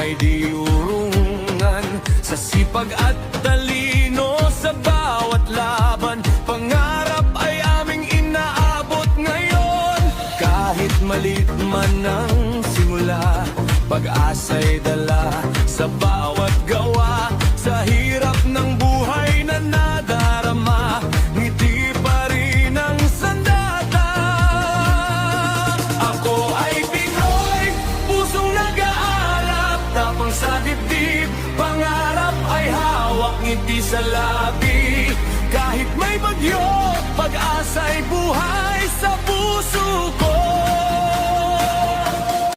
may diurungan. Sa sipag at talino sa bawat laban, pangarap ay aming inaabot ngayon. Kahit maliit man ang simula, pag-asa'y dala sa bawat gawa. Sa hirap ng buhay na nadarama, ngiti pa rin ang sandata. Ako ay Pinoy, pusong nag-aalap, tapang sa dibdib, pangarap ay hawak, ngiti sa labi. Kahit may bagyo, pag-asa'y buhay.